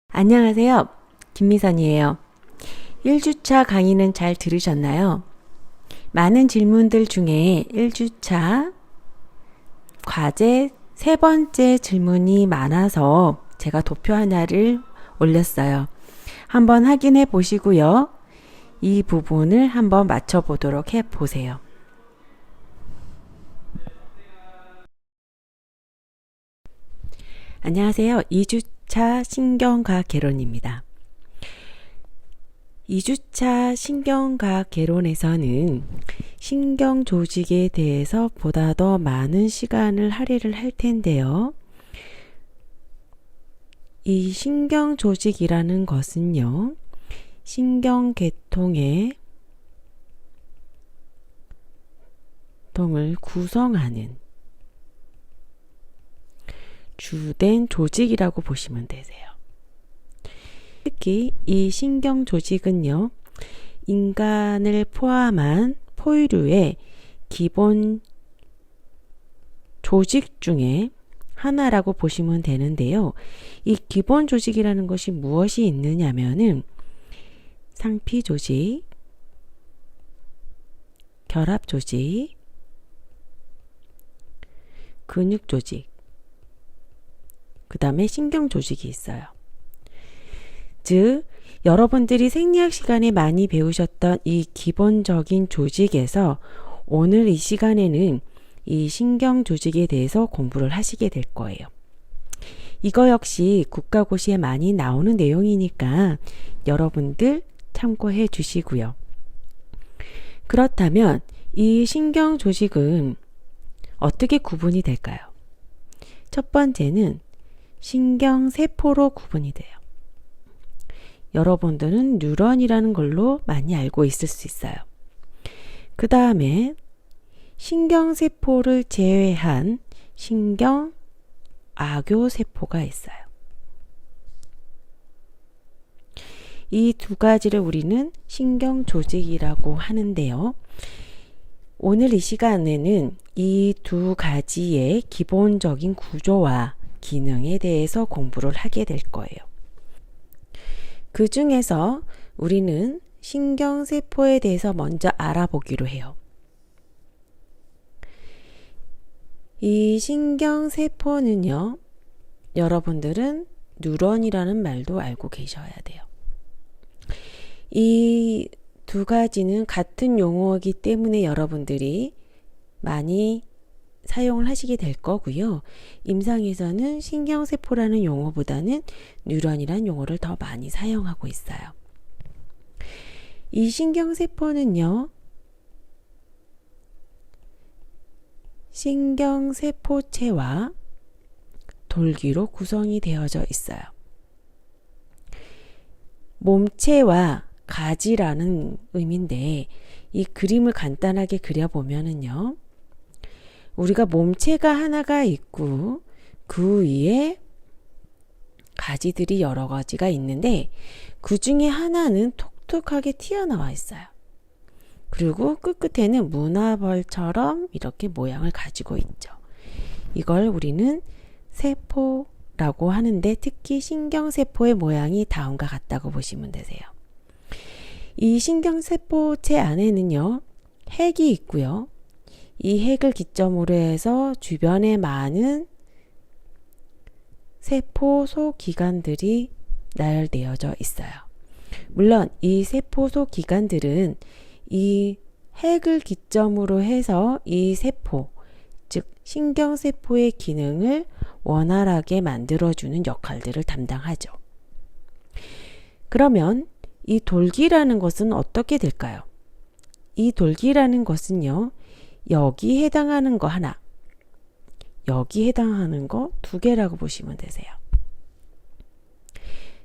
안녕하세요. 김미선이에요. 1주차 강의는 잘 들으셨나요? 많은 질문들 중에 1주차 과제 세 번째 질문이 많아서 제가 도표 하나를 올렸어요. 한번 확인해 보시고요. 이 부분을 한번 맞춰보도록 해 보세요. 안녕하세요. 2주차 신경과학 개론입니다. 2주차 신경과학 개론에서는 신경 조직에 대해서 보다 더 많은 시간을 할애를 할 텐데요. 이 신경 조직이라는 것은요, 신경계통의 통을 구성하는 주된 조직이라고 보시면 되세요. 특히 이 신경 조직은요, 인간을 포함한 포유류의 기본 조직 중에 하나라고 보시면 되는데요. 이 기본 조직이라는 것이 무엇이 있느냐면은 상피 조직, 결합 조직, 근육 조직, 그 다음에 신경 조직이 있어요. 즉, 여러분들이 생리학 시간에 많이 배우셨던 이 기본적인 조직에서 오늘 이 시간에는 이 신경 조직에 대해서 공부를 하시게 될 거예요. 이거 역시 국가고시에 많이 나오는 내용이니까 여러분들 참고해 주시고요. 그렇다면 이 신경 조직은 어떻게 구분이 될까요? 첫 번째는 신경세포로 구분이 돼요. 여러분들은 뉴런이라는 걸로 많이 알고 있을 수 있어요. 그 다음에 신경세포를 제외한 신경악교세포가 있어요. 이 두 가지를 우리는 신경조직이라고 하는데요. 오늘 이 시간에는 이 두 가지의 기본적인 구조와 기능에 대해서 공부를 하게 될 거예요. 그 중에서 우리는 신경세포에 대해서 먼저 알아보기로 해요. 이 신경세포는요, 여러분들은 뉴런이라는 말도 알고 계셔야 돼요. 이 두 가지는 같은 용어이기 때문에 여러분들이 많이 사용을 하시게 될 거고요. 임상에서는 신경세포라는 용어보다는 뉴런이라는 용어를 더 많이 사용하고 있어요. 이 신경세포는요, 신경세포체와 돌기로 구성이 되어져 있어요. 몸체와 가지라는 의미인데 이 그림을 간단하게 그려보면은요, 우리가 몸체가 하나가 있고 그 위에 가지들이 여러 가지가 있는데 그 중에 하나는 톡톡하게 튀어나와 있어요. 그리고 끝끝에는 문화벌처럼 이렇게 모양을 가지고 있죠. 이걸 우리는 세포라고 하는데 특히 신경세포의 모양이 다음과 같다고 보시면 되세요. 이 신경세포체 안에는요, 핵이 있고요. 이 핵을 기점으로 해서 주변에 많은 세포 소기관들이 나열되어져 있어요. 물론 이 세포 소기관들은 이 핵을 기점으로 해서 이 세포, 즉 신경세포의 기능을 원활하게 만들어주는 역할들을 담당하죠. 그러면 이 돌기라는 것은 어떻게 될까요? 이 돌기라는 것은요, 여기 해당하는 거 하나, 여기 해당하는 거 두 개라고 보시면 되세요.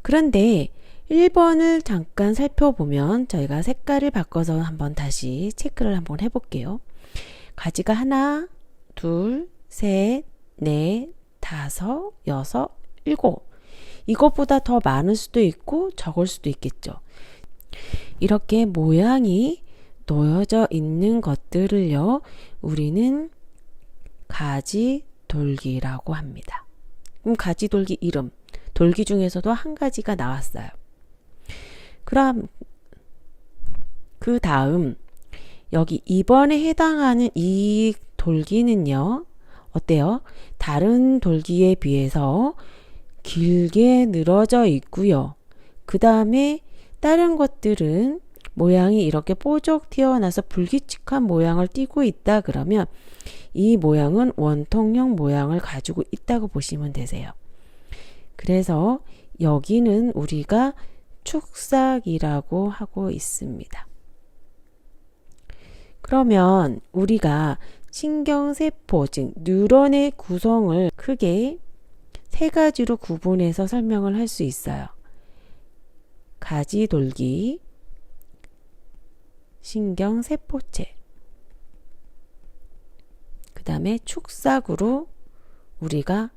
그런데 1번을 잠깐 살펴보면 저희가 색깔을 바꿔서 한번 다시 체크를 한번 해볼게요. 가지가 하나, 둘, 셋, 넷, 다섯, 여섯, 일곱. 이것보다 더 많을 수도 있고 적을 수도 있겠죠. 이렇게 모양이 놓여져 있는 것들을요, 우리는 가지돌기라고 합니다. 그럼 가지돌기 이름, 돌기 중에서도 한 가지가 나왔어요. 그럼 그 다음 여기 2번에 해당하는 이 돌기는요. 어때요? 다른 돌기에 비해서 길게 늘어져 있고요. 그 다음에 다른 것들은 모양이 이렇게 뽀족 튀어나와서 불규칙한 모양을 띠고 있다 그러면 이 모양은 원통형 모양을 가지고 있다고 보시면 되세요. 그래서 여기는 우리가 축삭이라고 하고 있습니다. 그러면 우리가 신경세포, 즉 뉴런의 구성을 크게 세 가지로 구분해서 설명을 할 수 있어요. 가지돌기, 신경세포체, 그 다음에 축삭으로 우리가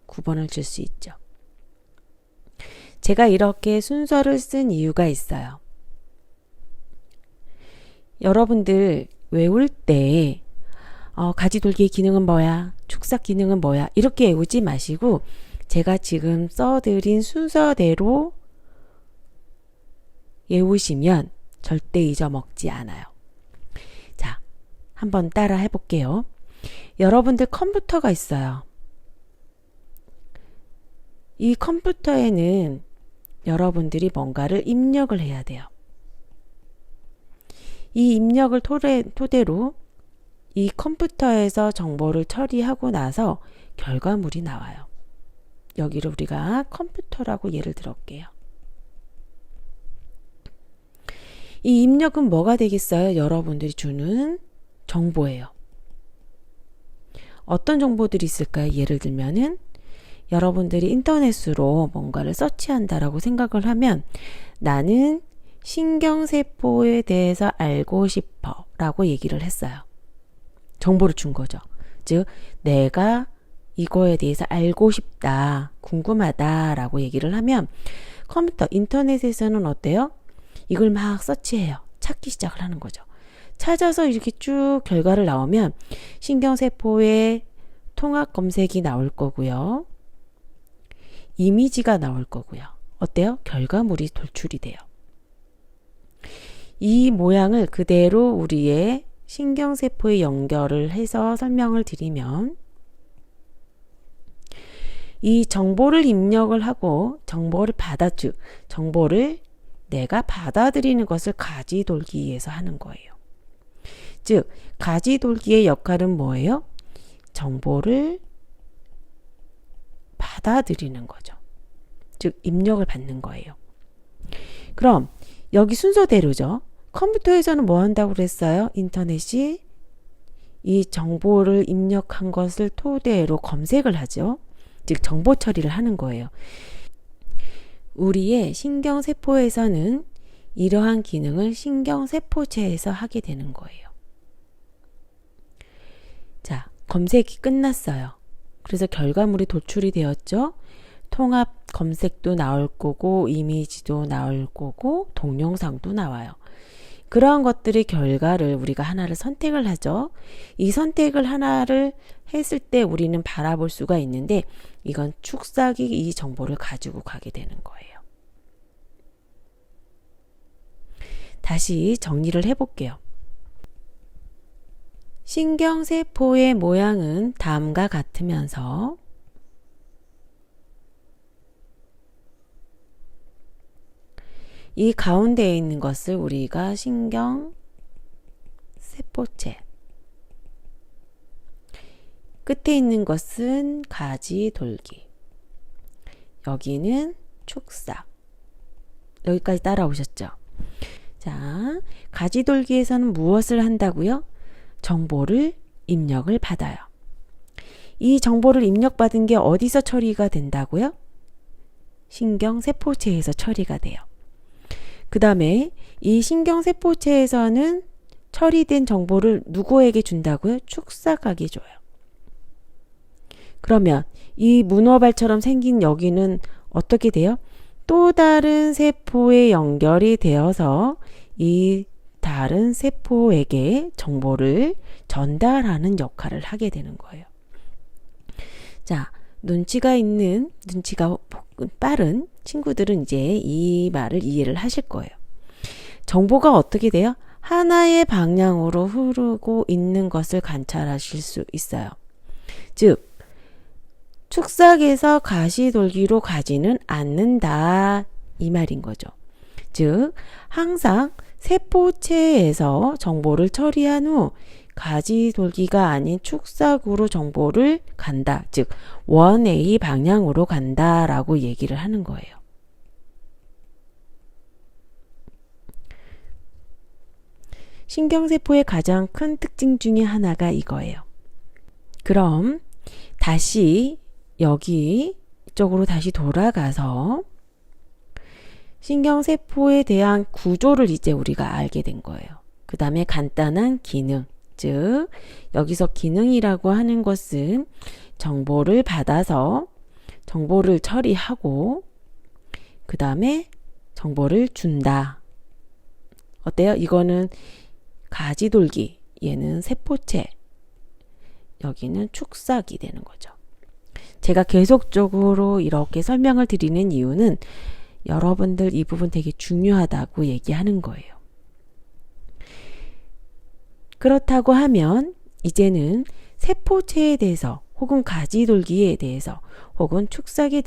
구분을 줄 수 있죠. 제가 이렇게 순서를 쓴 이유가 있어요. 여러분들 외울 때 가지돌기의 기능은 뭐야? 축삭 기능은 뭐야? 이렇게 외우지 마시고 제가 지금 써드린 순서대로 외우시면 절대 잊어먹지 않아요. 자, 한번 따라 해볼게요. 여러분들 컴퓨터가 있어요. 이 컴퓨터에는 여러분들이 뭔가를 입력을 해야 돼요. 이 입력을 토대로 이 컴퓨터에서 정보를 처리하고 나서 결과물이 나와요. 여기를 우리가 컴퓨터라고 예를 들었게요. 이 입력은 뭐가 되겠어요? 여러분들이 주는 정보예요. 어떤 정보들이 있을까요? 예를 들면은 여러분들이 인터넷으로 뭔가를 서치한다라고 생각을 하면 나는 신경세포에 대해서 알고 싶어 라고 얘기를 했어요. 정보를 준 거죠. 즉 내가 이거에 대해서 알고 싶다, 궁금하다 라고 얘기를 하면 컴퓨터, 인터넷에서는 어때요? 이걸 막 서치해요. 찾기 시작을 하는 거죠. 찾아서 이렇게 쭉 결과를 나오면 신경세포의 통합 검색이 나올 거고요. 이미지가 나올 거고요. 어때요? 결과물이 돌출이 돼요. 이 모양을 그대로 우리의 신경세포에 연결을 해서 설명을 드리면 이 정보를 입력을 하고 정보를 정보를 내가 받아들이는 것을 가지돌기에서 하는 거예요. 즉 가지돌기의 역할은 뭐예요? 정보를 받아들이는 거죠. 즉 입력을 받는 거예요. 그럼 여기 순서대로죠. 컴퓨터에서는 뭐 한다고 그랬어요? 인터넷이 이 정보를 입력한 것을 토대로 검색을 하죠. 즉 정보 처리를 하는 거예요. 우리의 신경세포에서는 이러한 기능을 신경세포체에서 하게 되는 거예요. 자, 검색이 끝났어요. 그래서 결과물이 도출이 되었죠. 통합 검색도 나올 거고 이미지도 나올 거고 동영상도 나와요. 그러한 것들의 결과를 우리가 하나를 선택을 하죠. 이 선택을 하나를 했을 때 우리는 바라볼 수가 있는데 이건 축삭이 이 정보를 가지고 가게 되는 거예요. 다시 정리를 해볼게요. 신경세포의 모양은 다음과 같으면서 이 가운데에 있는 것을 우리가 신경세포체, 끝에 있는 것은 가지돌기, 여기는 축삭. 여기까지 따라오셨죠? 자, 가지돌기에서는 무엇을 한다고요? 정보를 입력을 받아요. 이 정보를 입력받은 게 어디서 처리가 된다고요? 신경세포체에서 처리가 돼요. 그 다음에 이 신경세포체에서는 처리된 정보를 누구에게 준다고요? 축삭하게 줘요. 그러면 이 문어발처럼 생긴 여기는 어떻게 돼요? 또 다른 세포에 연결이 되어서 이 다른 세포에게 정보를 전달하는 역할을 하게 되는 거예요. 자, 눈치가 빠른 친구들은 이제 이 말을 이해를 하실 거예요. 정보가 어떻게 돼요? 하나의 방향으로 흐르고 있는 것을 관찰하실 수 있어요. 즉, 축삭에서 가시돌기로 가지는 않는다 이 말인 거죠. 즉, 항상 세포체에서 정보를 처리한 후 가지돌기가 아닌 축삭으로 정보를 간다. 즉, 1A 방향으로 간다라고 얘기를 하는 거예요. 신경세포의 가장 큰 특징 중에 하나가 이거예요. 그럼 다시 여기 이쪽으로 다시 돌아가서 신경세포에 대한 구조를 이제 우리가 알게 된 거예요. 그 다음에 간단한 기능, 즉 여기서 기능이라고 하는 것은 정보를 받아서 정보를 처리하고 그 다음에 정보를 준다. 어때요? 이거는 가지돌기, 얘는 세포체, 여기는 축삭이 되는 거죠. 제가 계속적으로 이렇게 설명을 드리는 이유는 여러분들 이 부분 되게 중요하다고 얘기하는 거예요. 그렇다고 하면 이제는 세포체에 대해서 혹은 가지돌기에 대해서 혹은 축삭에